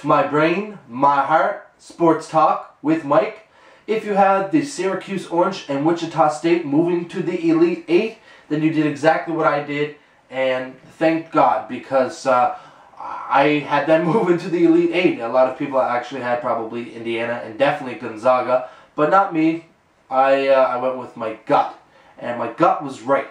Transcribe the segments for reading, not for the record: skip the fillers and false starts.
to my brain, my heart, sports talk with Mike. If you had the Syracuse Orange and Wichita State moving to the Elite Eight, then you did exactly what I did, and thank God, because I had them move into the Elite Eight. A lot of people actually had probably Indiana and definitely Gonzaga, but not me. I went with my gut, and my gut was right.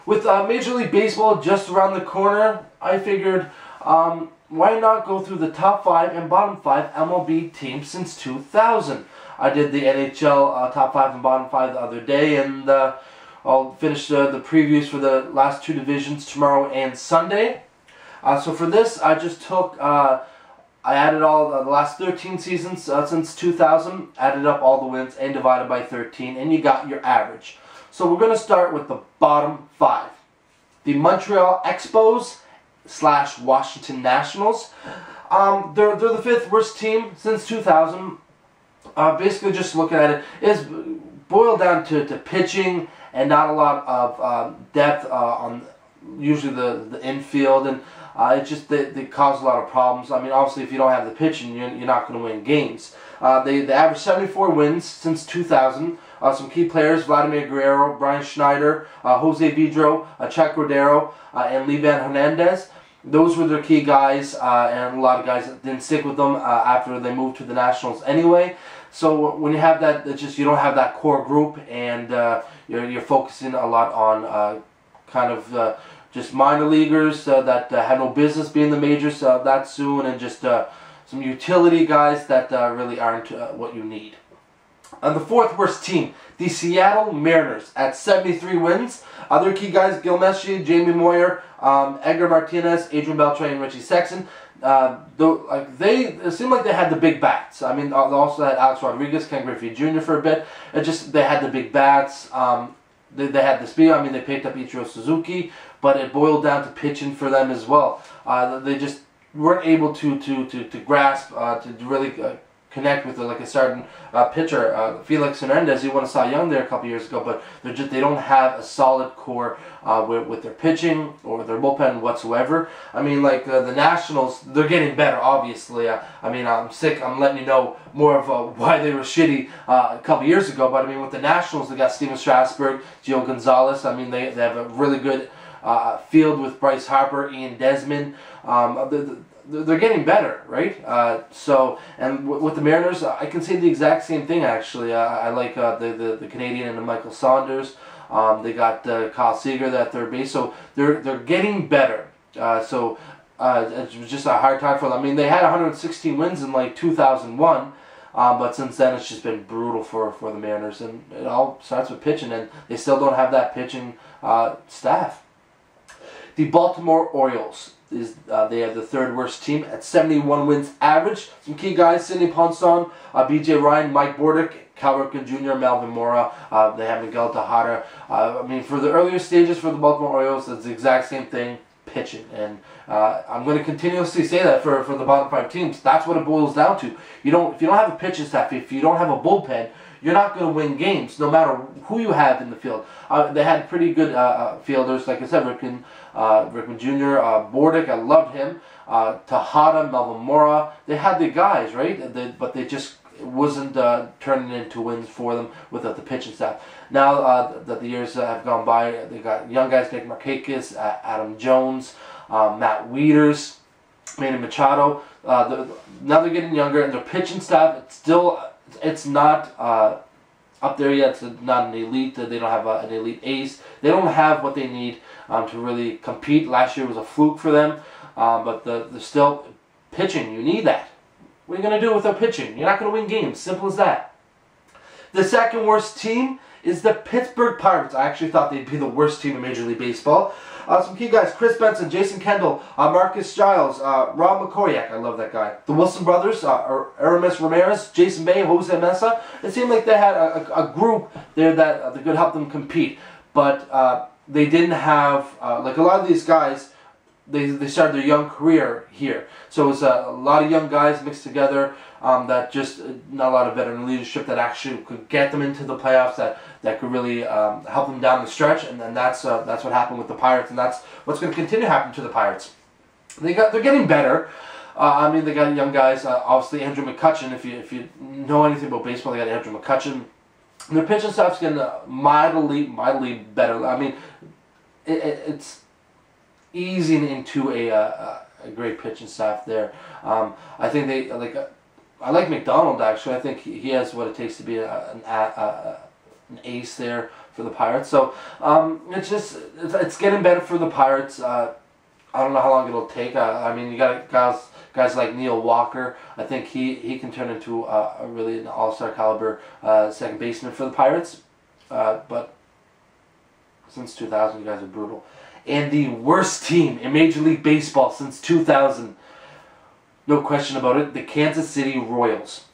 With Major League Baseball just around the corner, I figured, why not go through the top 5 and bottom 5 MLB teams since 2000? I did the NHL top 5 and bottom 5 the other day, and I'll finish the previews for the last 2 divisions tomorrow and Sunday. So for this, I just took, I added all the last 13 seasons since 2000, added up all the wins and divided by 13, and you got your average. So we're going to start with the bottom 5. The Montreal Expos / Washington Nationals. They're the 5th worst team since 2000. Basically, just looking at it, is boiled down to pitching and not a lot of depth on usually the infield, and it just they cause a lot of problems. I mean, obviously, if you don't have the pitching, you're not going to win games. They average 74 wins since 2000. Some key players: Vladimir Guerrero, Brian Schneider, Jose Vidro, Chuck Cordero, and Livan Hernandez. Those were their key guys, and a lot of guys didn't stick with them after they moved to the Nationals anyway. So when you have that, it's just you don't have that core group, and you're focusing a lot on kind of just minor leaguers that have no business being the majors that soon, and just some utility guys that really aren't what you need. The 4th worst team, the Seattle Mariners, at 73 wins. Other key guys: Gil Messi, Jamie Moyer, Edgar Martinez, Adrian Beltre, and Richie Sexson. It seemed like they had the big bats. I mean, they also had Alex Rodriguez, Ken Griffey Jr. for a bit. They had the big bats. They had the speed. I mean, they picked up Ichiro Suzuki, but it boiled down to pitching for them as well. They just weren't able to grasp, to really connect with like a certain pitcher. Felix Hernandez, he won a Cy Young there a couple years ago, but they don't have a solid core with their pitching or their bullpen whatsoever. I mean, like the Nationals, they're getting better, obviously. I mean, I'm letting you know more of why they were shitty a couple years ago, but I mean, with the Nationals, they got Steven Strasburg, Gio Gonzalez. I mean, they have a really good field with Bryce Harper, Ian Desmond. They're getting better, right? And with the Mariners, I can say the exact same thing, actually. I like the Canadian and the Michael Saunders. They got Kyle Seager at third base, so they're getting better. It was just a hard time for them. I mean, they had 116 wins in like 2001, but since then it's just been brutal for the Mariners, and it all starts with pitching, and they still don't have that pitching staff. The Baltimore Orioles. They have the 3rd worst team at 71 wins average. Some key guys: Sidney Ponson, B.J. Ryan, Mike Bordick, Cal Ripken Jr., Melvin Mora. They have Miguel Tejada. I mean, for the earlier stages for the Baltimore Orioles, it's the exact same thing, pitching. And I'm going to continuously say that for the bottom 5 teams. That's what it boils down to. If you don't have a pitching staff, if you don't have a bullpen, you're not going to win games, no matter who you have in the field. They had pretty good fielders, like I said, Ripken Jr., Bordick, I loved him, Tejada, Melvin Mora. They had the guys, right? But they just wasn't turning into wins for them without the pitching staff. Now that the years have gone by, they got young guys: Nick Markakis, Adam Jones, Matt Wieters, Manny Machado. Now they're getting younger, and their pitching staff, it's not up there yet. It's not an elite. They don't have an elite ace. They don't have what they need to really compete. Last year was a fluke for them, but they're still pitching. You need that. What are you going to do without pitching? You're not going to win games. Simple as that. The 2nd worst team is the Pittsburgh Pirates. I actually thought they'd be the worst team in Major League Baseball. Some key guys: Chris Benson, Jason Kendall, Marcus Giles, Rob McCoyak. I love that guy. The Wilson brothers, Aramis Ramirez, Jason Bay, Jose Mesa. It seemed like they had a group there that could help them compete. But they didn't have, like a lot of these guys, they started their young career here. So it was a lot of young guys mixed together, that just not a lot of veteran leadership that actually could get them into the playoffs, that could really help them down the stretch. And then that's what happened with the Pirates, and that's what's going to continue to happen to the Pirates. They're getting better. I mean, they got young guys. Obviously, Andrew McCutchen. If you know anything about baseball, they got Andrew McCutchen. And their pitching staff's getting mildly better. I mean, it's easing into a great pitching staff there. I think they like. I like McDonald actually. I think he has what it takes to be an ace there for the Pirates. So it's getting better for the Pirates. I don't know how long it'll take. I mean, you got guys like Neil Walker. I think he can turn into a really an all-star caliber second baseman for the Pirates. But since 2000, you guys are brutal. And the worst team in Major League Baseball since 2000, no question about it, the Kansas City Royals.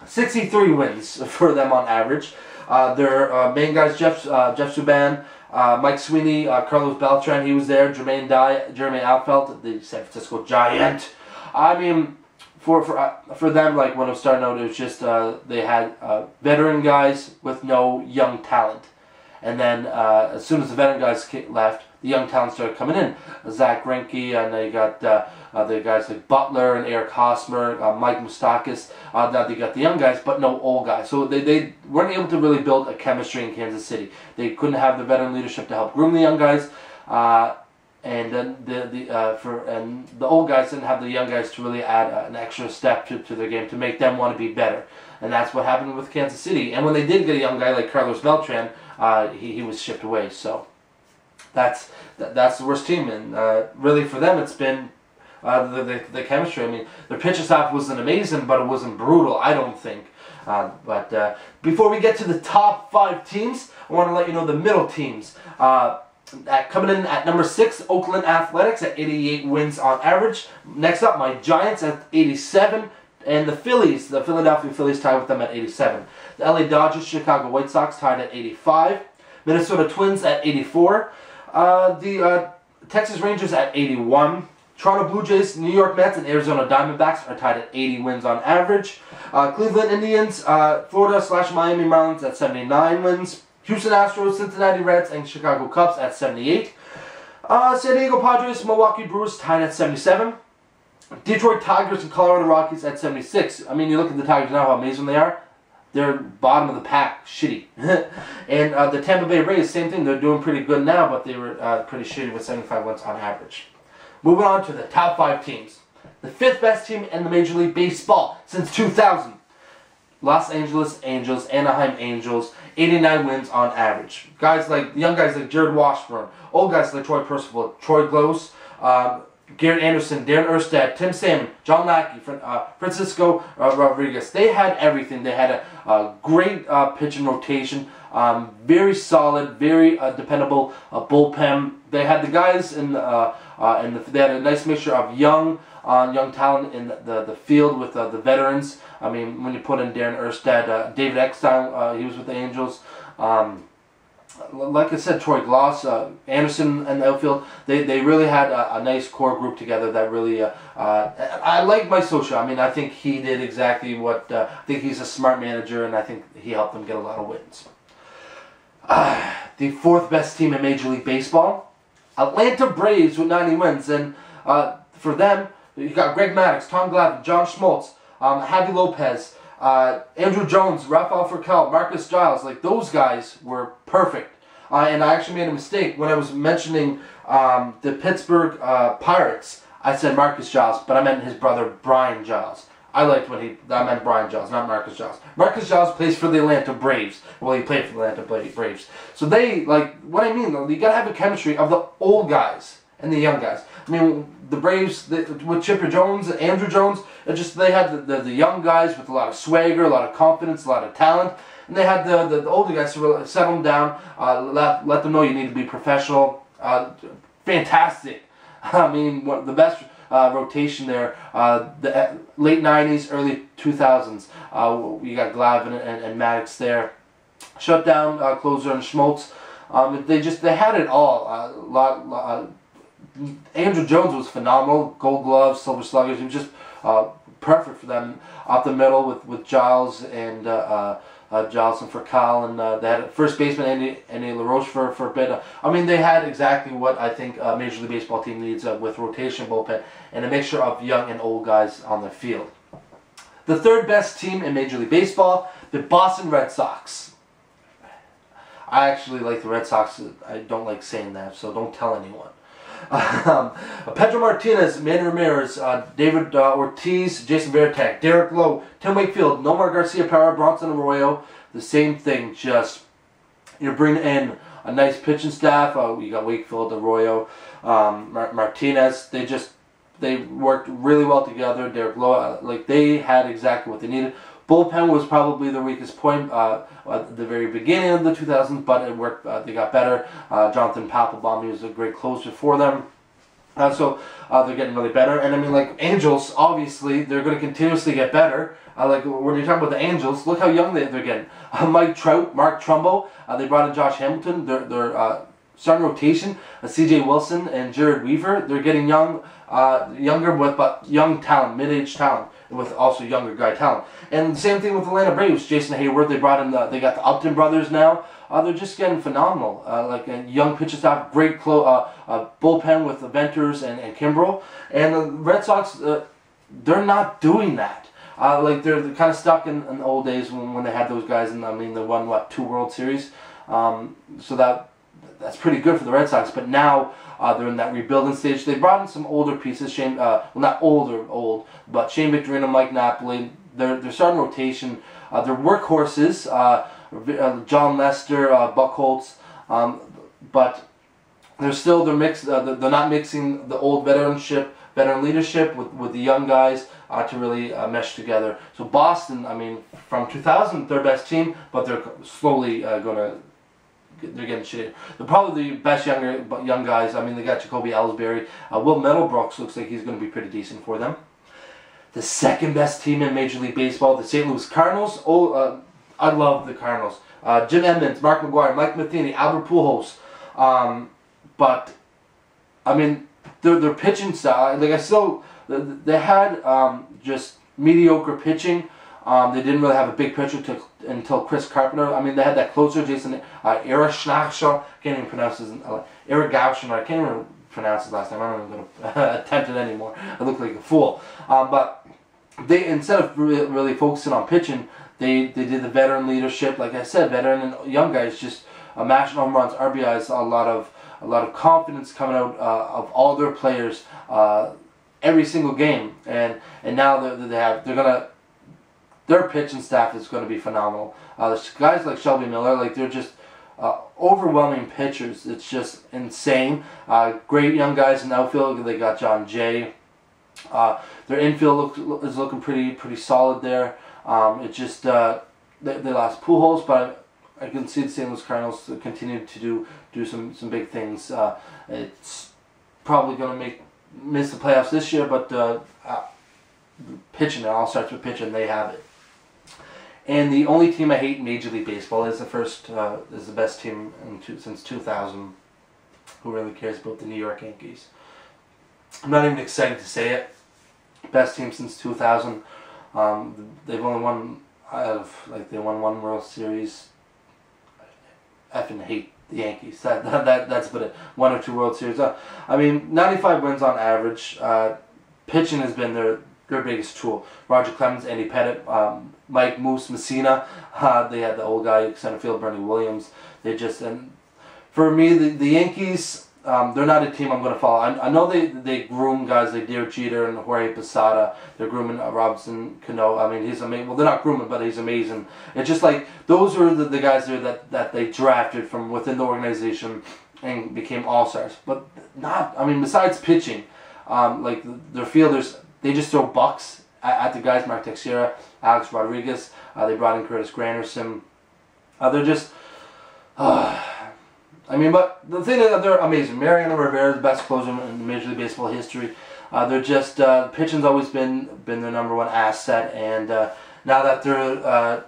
63 wins for them on average. Their main guys, Jeff Subban, Mike Sweeney, Carlos Beltran, he was there, Jermaine Outfeld, the San Francisco Giant. I mean, for them, like when it was starting out, it was just they had veteran guys with no young talent. And then as soon as the veteran guys left, the young talent started coming in. Zach Greinke, and they got the guys like Butler and Eric Hosmer, Mike Moustakas. Now they got the young guys, but no old guys. So they weren't able to really build a chemistry in Kansas City. They couldn't have the veteran leadership to help groom the young guys, and then the old guys didn't have the young guys to really add an extra step to their game to make them want to be better. And that's what happened with Kansas City. And when they did get a young guy like Carlos Beltran, he was shipped away. So that's the worst team, and really for them it's been the chemistry. I mean, their pitching staff wasn't amazing, but it wasn't brutal, I don't think. But before we get to the top 5 teams, I want to let you know the middle teams. Coming in at number 6, Oakland Athletics at 88 wins on average. Next up, my Giants at 87. And the Phillies, the Philadelphia Phillies, tied with them at 87. The LA Dodgers, Chicago White Sox tied at 85. Minnesota Twins at 84. The Texas Rangers at 81. Toronto Blue Jays, New York Mets, and Arizona Diamondbacks are tied at 80 wins on average. Cleveland Indians, Florida/Miami Marlins at 79 wins. Houston Astros, Cincinnati Reds, and Chicago Cubs at 78. San Diego Padres, Milwaukee Brewers tied at 77. Detroit Tigers and Colorado Rockies at 76. I mean, you look at the Tigers now, how amazing they are. They're bottom of the pack, shitty. And the Tampa Bay Rays, same thing. They're doing pretty good now, but they were pretty shitty with 75 wins on average. Moving on to the top 5 teams. The 5th best team in the Major League Baseball since 2000. Los Angeles Angels, Anaheim Angels, 89 wins on average. Young guys like Jared Washburn, old guys like Troy Percival, Troy Glose, Garrett Anderson, Darren Erstad, Tim Salmon, John Lackey, Francisco Rodriguez. They had everything. They had a great pitching rotation, very solid, very dependable bullpen. They had the guys they had a nice mixture of young talent in the field with the veterans. I mean, when you put in Darren Erstad, David Eckstein, he was with the Angels. Like I said, Troy Gloss, Anderson and the outfield, they really had a nice core group together that really, I like Mike Scioscia. I mean, I think he did exactly what, I think he's a smart manager, and I think he helped them get a lot of wins. The 4th best team in Major League Baseball, Atlanta Braves with 90 wins, and for them, you got Greg Maddux, Tom Glavine, John Schmaltz, Javi Lopez, Andrew Jones, Rafael Furcal, Marcus Giles. Like, those guys were perfect. And I actually made a mistake when I was mentioning the Pittsburgh Pirates. I said Marcus Giles, but I meant his brother Brian Giles. I meant Brian Giles, not Marcus Giles. Marcus Giles plays for the Atlanta Braves. Well, he played for the Atlanta Braves. So they, like, what I mean, though, you gotta have a chemistry of the old guys and the young guys. I mean, the Braves, with Chipper Jones and Andrew Jones, they had the young guys with a lot of swagger, a lot of confidence, a lot of talent. And they had the older guys to really settle them down, let them know you need to be professional. Fantastic. I mean, the best rotation there, the late 90s, early 2000s. You got Glavine and Maddux there. Shut down closer and Schmaltz. They had it all. Andrew Jones was phenomenal. Gold Gloves, Silver Sluggers. He was just perfect for them up the middle with Giles and Jonathan Furcal, and they had first baseman Andy LaRoche for a bit. I mean, they had exactly what I think a Major League Baseball team needs with rotation, bullpen, and a mixture of young and old guys on the field. The third best team in Major League Baseball, the Boston Red Sox. I actually like the Red Sox. I don't like saying that, so don't tell anyone. Pedro Martinez, Manny Ramirez, David Ortiz, Jason Varitek, Derek Lowe, Tim Wakefield, Nomar Garciaparra, Bronson Arroyo. The same thing, just you're bringing in a nice pitching staff. You got Wakefield, Arroyo, Martinez. They worked really well together. Derek Lowe, like they had exactly what they needed. Bullpen was probably the weakest point at the very beginning of the 2000s, but it worked. They got better. Jonathan Papelbon, he was a great closer for them. So they're getting really better. And I mean, like Angels, obviously, they're going to continuously get better. Like when you're talking about the Angels, look how young they're getting. Mike Trout, Mark Trumbo, they brought in Josh Hamilton. They're starting rotation. C.J. Wilson and Jared Weaver. They're getting young, younger but young talent, mid-age talent, with also younger guy talent. And the same thing with Atlanta Braves. Jason Hayward, they brought in they got the Upton brothers now. They're just getting phenomenal. Like a young pitcher staff, great bullpen with the Venters and Kimbrel. And the Red Sox, they're not doing that. Like they're kind of stuck in the old days when they had those guys. And I mean, they won what, 2 World Series. So that's pretty good for the Red Sox. But now they're in that rebuilding stage. They brought in some older pieces. Well, not old, but Shane Victorino, Mike Napoli. They're starting rotation. They're workhorses. John Lester, Buchholz, but they're mixed. They're not mixing the old veteran leadership with the young guys to really mesh together. So Boston, I mean, from 2000, their best team, but they're slowly they're getting shittier. They're probably the best young guys. I mean, they got Jacoby Ellsbury. Will Middlebrooks looks like he's going to be pretty decent for them. The second best team in Major League Baseball, the St. Louis Cardinals. I love the Cardinals. Jim Edmonds, Mark McGwire, Mike Matheny, Albert Pujols. But I mean, their pitching style. Like they had just mediocre pitching. They didn't really have a big pitcher until Chris Carpenter. I mean, they had that closer, Jason Eric Schnachshaw. Can't even pronounce his Eric Gauchon. I can't even pronounce his last name. I'm not even going to attempt it anymore. I look like a fool. But they, instead of really focusing on pitching, they did the veteran leadership. Like I said, veteran and young guys just mashing home runs, RBIs, a lot of confidence coming out of all their players every single game. And now their pitching staff is going to be phenomenal. Guys like Shelby Miller, like they're just overwhelming pitchers. It's just insane. Great young guys in the outfield. They got John Jay. Their infield is looking pretty solid there. It just they lost Pujols, but I can see the St. Louis Cardinals continue to do some big things. It's probably going to miss the playoffs this year, but pitching, it all starts with pitching. They have it. And the only team I hate in Major League Baseball is the best team since 2000. Who really cares about the New York Yankees? I'm not even excited to say it. Best team since 2000. They've only won they won 1 World Series. I effing hate the Yankees. That's about it. 1 or 2 World Series. I mean, 95 wins on average. Pitching has been their biggest tool. Roger Clemens, Andy Pettitte, Mike Moose Messina. They had the old guy center field, Bernie Williams. They just, and for me, the Yankees, they're not a team I'm going to follow. I know they groom guys like Derek Jeter and Jorge Posada. They're grooming Robinson Cano. I mean, he's amazing. Well, they're not grooming, but he's amazing. It's just like those are the guys there that they drafted from within the organization and became all-stars. But not, I mean, besides pitching, like their fielders, they just throw bucks at the guys. Mark Teixeira, Alex Rodriguez. They brought in Curtis Granderson. They're just, I mean, but the thing is that they're amazing. Mariano Rivera is the best closer in Major League Baseball history. They're just, pitching's always been their #1 asset, and now that they're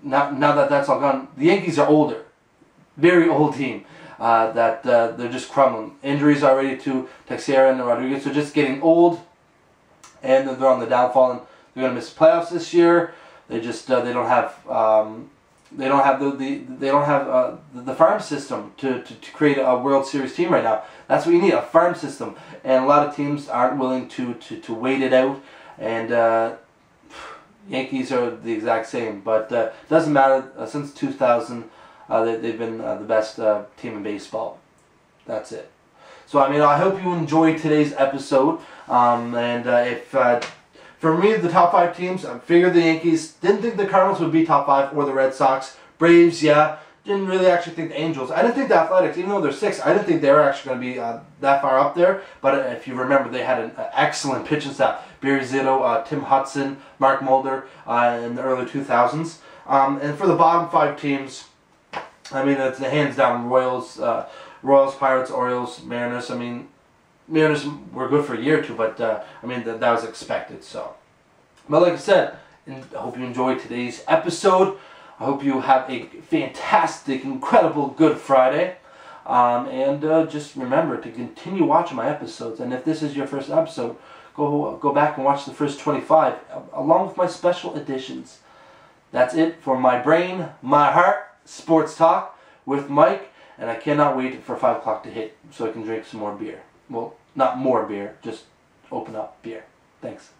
now that that's all gone, the Yankees are older, very old team. They're just crumbling. Injuries already to Teixeira and Rodriguez. They're just getting old, and they're on the downfall, and they're going to miss the playoffs this year. They just they don't have the farm system to create a World Series team right now. That's what you need, a farm system, and a lot of teams aren't willing to wait it out. And Yankees are the exact same, but doesn't matter. Since 2000, they've been the best team in baseball. That's it. So I mean, I hope you enjoyed today's episode. If for me, the top 5 teams, I figured the Yankees. Didn't think the Cardinals would be top 5, or the Red Sox. Braves, yeah. Didn't really actually think the Angels. I didn't think the Athletics, even though they're 6, I didn't think they were actually going to be that far up there. But if you remember, they had an excellent pitching staff. Barry Zito, Tim Hudson, Mark Mulder in the early 2000s. And for the bottom 5 teams, I mean, it's the hands down Royals, Pirates, Orioles, Mariners. I mean, Mariners were good for a year or two, but I mean, that was expected. So, but like I said, I hope you enjoyed today's episode. I hope you have a fantastic, incredible Good Friday. Just remember to continue watching my episodes. And if this is your first episode, go back and watch the first 25, along with my special editions. That's it for My Brain, My Heart, Sports Talk with Mike. And I cannot wait for 5 o'clock to hit so I can drink some more beer. Well, not more beer, just open up beer. Thanks.